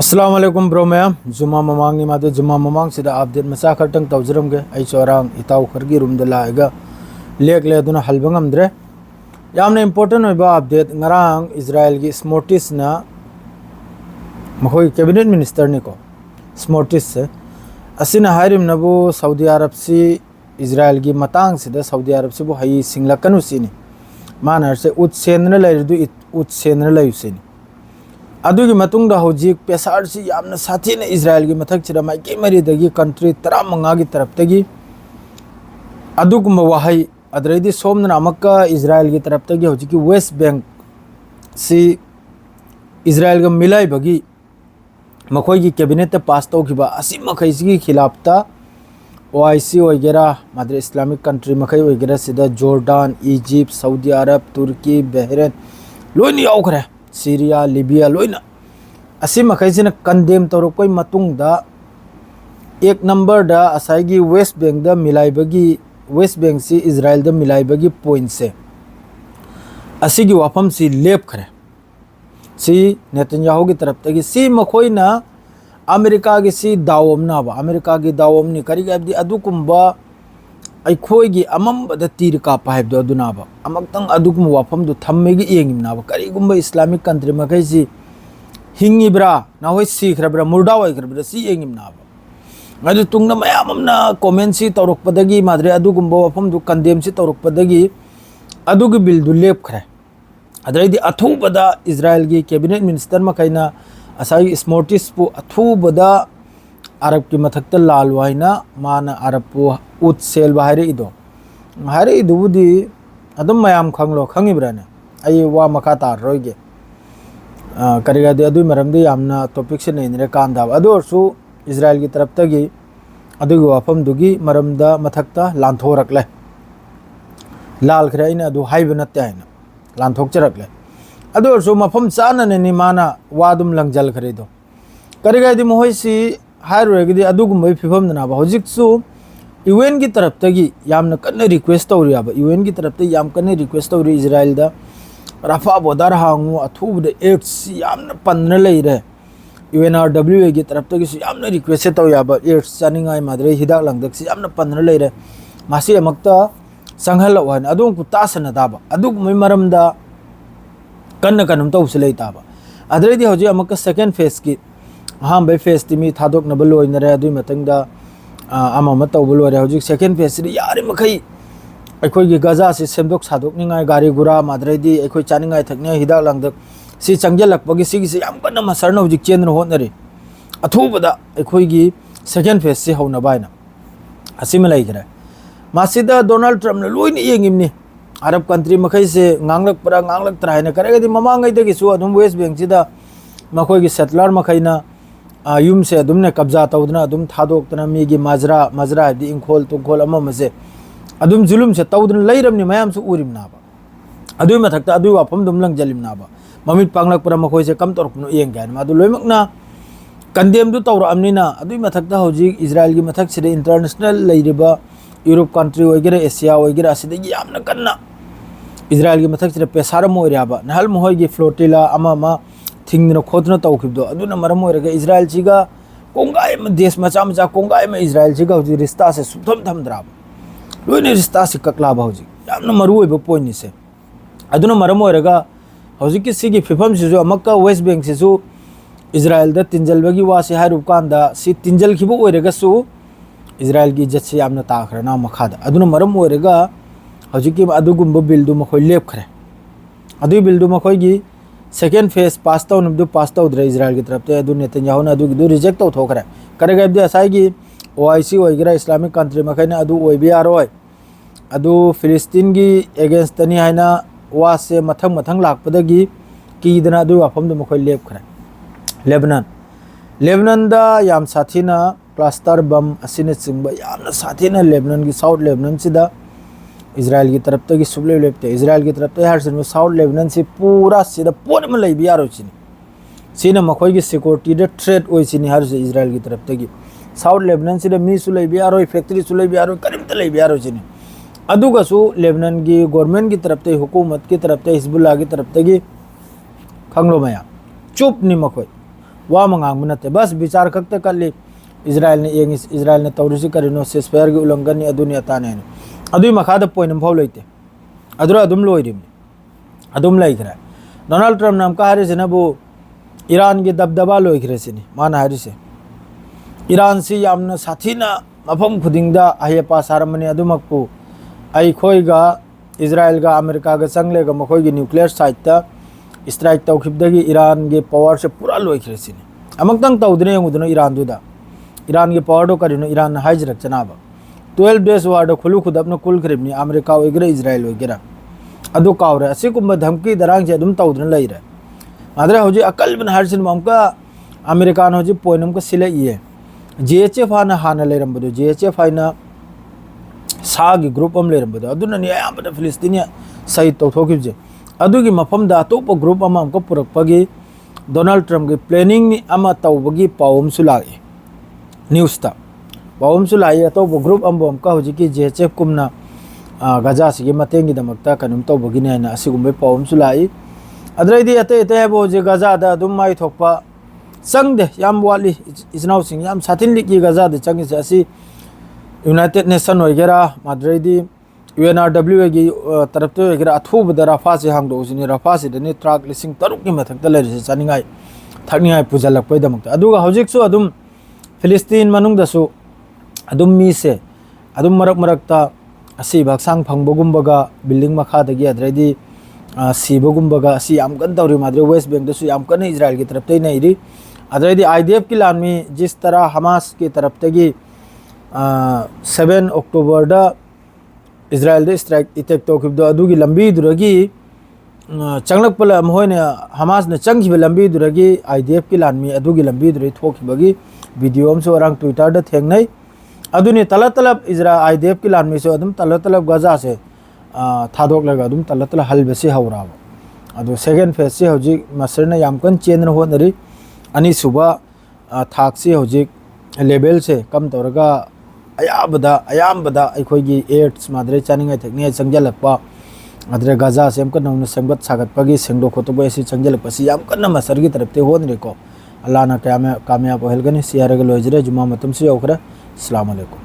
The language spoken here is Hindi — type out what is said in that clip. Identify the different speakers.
Speaker 1: अस्सलाम वालेकुम ब्रो मैम जुमा ममांगनी मादे जुमा ममांग सिदा अपडेट मसा खरतंग तौजरमगे आई चोरांग इताउ खरगी रूम द लाएगा लेक ले दुना हलबंगमद्रे यामने इंपोर्टेंट होइबा अपडेट ngarang इजराइल की स्मोर्टिस ना मखोई कैबिनेट मिनिस्टर ने को स्मोर्टिस से असिना हारिम नबु सऊदी अरब सी इजराइल की मतांग सिदा सऊदी अरब से बो हई सिंगलकनु सिनी मानर से उत्सेंद्र लैरदु उत्सेंद्र लैयुसिनी अदुगी मतुंगदा होजिक पेसार से यामना साथीने इजराइल की मथक चिरा माइके मरीदगी कंट्री 15 की तरफ तगी अदुगुम वहाई अदरैदी सोमना अमक्का इजराइल की तरफ तगी होजिकी वेस्ट बैंक सी इजराइल का मिलाई बगी मखोई की कैबिनेट पास तौखिबा असि मखैसी खिलाफता ओआईसी वगैरह मदर इस्लामिक कंट्री मखै वगैरह सिदा जॉर्डन इजिप्ट सऊदी अरब तुर्की बहरेन लोइन याउखरे सीरिया लिबिया लोइना असी मखैसिना कंडेम तौरकोई मतुंगदा एक नंबर दा असाइगी वेस्ट बैंक दा मिलाइबगी वेस्ट बैंक सी इजराइल दा मिलाइबगी पॉइंट से असीगी वाफम सी लेप खरे सी नेतन्याहू की तरफ तगी सी मखोइना अमेरिका की सी दावमना बा अमेरिका की दावमनी करिगबदी अदुकुंबा अखोगी अमंबद तीर का पाइबदो अदुनाबा अमक्तंग अदुकुम वाफमदु थम्मेगी येंगिमनाबा करिगुंबा इस्लामिक कंट्री मखैसी हिंगिब्रा नाहोय सीखरब्रा मुर्दा ओइखरब्रा सी येंगिमनाबा अदु तुंगना मयामना कमेंट सी तौरकपदगी माद्रे अदुकुंबा वाफमदु कंडेम सी तौरकपदगी अदुगी बिलदु लेपखरे अदरैदी अथुबदा इजराइल की कैबिनेट मिनिस्टर मखैना असाई स्मोर्टिस पु अथुबदा अरब की मथक्ता लाल वाइना माना अरब पु उत्सेल बाहरे इदो हारे इदुबुदी अदम मयाम खंगलो खंगिब्राने आई वा मखा तार रोइगे करिगा दे अदुई मरमदे यामना टॉपिक से नेनरे कांदा अदोरसु इजराइल की तरफ तगी अदुगी वाफम दुगी मरमदा मथक्ता लांथोरकले लाल खरे इन अदु हाइब नत्ते आइना लांथोकचरकले अदोरसु मफम चानने नि माना वादुम लंगजल खरेदो करिगा दि मोहैसी हाइरोगदी अदुगुम फिफम दनाबा होजिकसु यूएन की तरफ तगी यामना कन्ने रिक्वेस्ट तौरियाबा यूएन की तरफ ते याम कन्ने रिक्वेस्ट तौरी इजराइल दा रफा बोदार हांगु अथुब द एड्स यामना पन्ने लेरे यूएनआरडब्ल्यूए की तरफ तगी यामना रिक्वेस्ट तौयाबा एड्स चानिंगाय माद्रे हिदाक लंगदक सी यामना पन्ने लेरे मासी अमक्ता संघल वन अदुम कुतासन दाबा अदुगुम मरमदा कन्न कनुम तौसले ताबा अदरेदी होजि अमक्का सेकंड फेज की हाँ भाई फेस तिमी थादोक नबल लोइनरे अदुई मतंगदा अमम तौबल लोरे होजिक सेकंड फेस रि यारि मखै अखोई की गजा से सेमदोक सादोक निंगाय गारी गुरा माद्रेदी अखोई चानिंगाय थकने हिदाक लंगदक सी चंगेलकपगी सिगी से याम कन्न मसरन होजिक चेन होनरे अथुबदा अखोई की सेकंड फेस से होना बायना असिम लैखरे मासिदा डोनाल्ड ट्रम्प न लोइन येंगिमनी अरब कंट्री मखै से गांगलक तरायना करेगदी ममांगैदगी सु अदुम वेस्ट बैंक सिदा मखोई की सेटलर मखैना यूम से अदुमने कब्जा तौदना अदुम थादोक्तना मीगी मजरा हदी इंखोल तुंखोल अममसे अदुम जुलुम से तौदना लैरमनि मयाम सु उरिमनाबा अदुई मथक्ता अदुई वाफम दुम लंग जलिमनाबा ममित पांगलक पुरा मखोई से कम तौरकनो येंग गान मादु लोइमकना कंडेम दु तौर अमनिना अदुई मथक्ता होजी इजराइल की मथक से इंटरनेशनल लैरिबा यूरोप कंट्री वगैरह एशिया वगैरह असिदगी यामना कन्ना इजराइल की मथक से पेसारम ओरियाबा नहल मोहई की फ्लोटिला अममा थिंगना खोदना तौखिबदो अदुना मरम ओरगा इजराइल चिगा कोंगाय में देश मचा मचा कोंगाय में इजराइल चिगा होजी रिश्ता से सुथम थम द्राब लोइने रिश्ता से ककलाबा होजी यामना मरुओइबो पॉइंट से अदुना मरम ओरगा होजी की सिगी फिफम से जो अमक्का वेस्ट बैंक से जो इजराइल दा तिंजलबगी वासे हारुप कांदा सी तिंजल खिबो ओरगा सु इजराइल की इज्जत से यामना ताखरना मखादा अदुना मरम ओरगा होजी की अदुगुम बिल्डु मखोय लेप खरे अदु बिल्डु मखोय की सेकेंड फेज पास तौनबदु पास तौद्रे इजराइल की तरफ ते अदु नेतन्याहू ना अदु रिजेक्ट तौथोखरे करेगबदे असाइगी ओआईसी वगैरह इस्लामिक कंट्री मखैना अदु ओइबे यारोय अदु फिलिस्तीन की अगेंस्ट तनी हाइना वास से मथंग मथंग लाकपदगी कीदना अदु वाफमदु मखोय लेपखरे लेबनान दा याम साथीना क्लस्टर बम असिने चिंबा यामना साथीना लेबनान की साउथ लेबनान सिदा इजराइल की तरफ तक सुबले लेपते इजराइल की तरफ हर सिन साउथ लेबनान से पूरा सीधा पोन में लई बियारो चिनी सीना मखोई की सिक्योरिटी दे थ्रेट ओइ चिनी हर से इजराइल की तरफ तक साउथ लेबनान से मी सुलै बियारो फैक्ट्री सुलै बियारो करीम तलै बियारो चिनी अदुगा सु लेबनान की गवर्नमेंट की तरफ तक हुकूमत की तरफ तक हिजबुल्लाह की तरफ तक खंगलो मया चुप नि मखोई वा मंगांग नते बस विचार खक्ते कल्ली इजराइल ने येंग इजराइल ने तौरिसि करिनो सेस्फेयर गे उल्लंघन अदुनि अताने अदुई मखादा पॉइंट अमफाव लेते अदुरा अदुम लोइरिम अदुम लैखरे डोनाल्ड ट्रम्प नाम का हारिसिनबु ईरान के दबदबा लोइखरेसिनी माना हारिसे ईरान से यामना साथीना मफम खुदिंगदा अहेपा सारमनी अदुमकपु अइखोइगा इजराइल गा अमेरिका गा संगलेगा मखोइगी न्यूक्लियर साइट स्ट्राइक तौखिबदगी ईरान के पावर से पूरा लोइखरेसिनी अमक्तंग तौदने यंगुदनो ईरान के पावर दो करिनो ईरान हाइजरक चनाबा 12 डेज वार खुलु खुदबनो कुलखरिबनी अमेरिका ओइगरा इजराइल ओइगरा अदु कावरे असिकुंब धमकी दरांग से अदुम तौदन लैरे आदरे होजी अकल बन हरसिन ममका अमेरिकान होजी पॉइंट को सिले ये जीएचएफ हाना लेरंबदो जीएचएफ हाइना सागी ग्रुप अम लेरंबदो अदुननि अयाबदा फिलिस्तीनिया सही तौथोकिबजे अदुगी मफमदा अतोप ग्रुप अम को पुरकपगी डोनाल्ड ट्रम्प की प्लानिंग नि अमा तौबगी पावम सुलाए न्यूज़ पावम सुलाए अतोप ग्रुप अम का होजी की जीएचएफ कुमना गजा से मतेंगी दमकता कनुम तौबगी ने असिगुंबे पावम सुलाए अदरैदी अते अते है जे गजा दा दुम माइ थोकपा संगदे याम वाली इजनाउ सिंह याम साथिन लिकी गजा दे चंगी से असि यूनाइटेड नेशन वगैरह मदरैदी UNRWA की तरफ तो वगैरह अथुब द रफा से हांग दो सिनी रफा से दने ट्रक लिसिंग तरुक की मथक तले से चनिंगाई थकनियाई पुजलक पै दमकता अदुगा हौजिक सु अदुम फिलिस्तीन मनुंग दसु अदुम मी से अदुम मरक मरकता असि बक्सांग फंगबगुंबगा बिल्डिंग मखा दगी अदरैदी सीबगुंबगा असि याम कन तौरी मादरे वेस्ट बैंक दसु याम कन इजराइल की तरफ तै नैरी अदरैदी IDF की लान में जिस तरह हमास की तरफ तगी 7 अक्टूबर दा इजराइल दे स्ट्राइक इतेक तौखिबदो अदुगी लंबी दुरगी चंगलक पल महोयने हमास ने चंगखिबे लंबी दुरगी IDF की लान में अदुगी लंबी दुरै थोखिबगी वीडियो अमसो अरांग ट्विटर दा थेंगनै अदुनी तलब तलब इजराइल IDF की लान में सो अदुम तलब तलब गजा से थादोक लगा अदुम तलब तलब हलबसे हौराव अदु सेकेंड फेज से हौजिक मसरना यामकन चेन होनरी अनि सुबा थाक से हौजिक लेवल से कम तौरगा अयाबदा अखोगी एड्स मादरे चानिंग थेक्नि चंगजलकपा अदरे गजा से हमकन नौन संगत सागतपगी सेंगदो खोतबो एसी चंगजलकपसी यामकन मसर की तरफ ते होनरेको अल्लाह ना कामयाब होलगनी सियारग लोजरे जुमा मतम से औखरा अस्सलाम वालेकुम।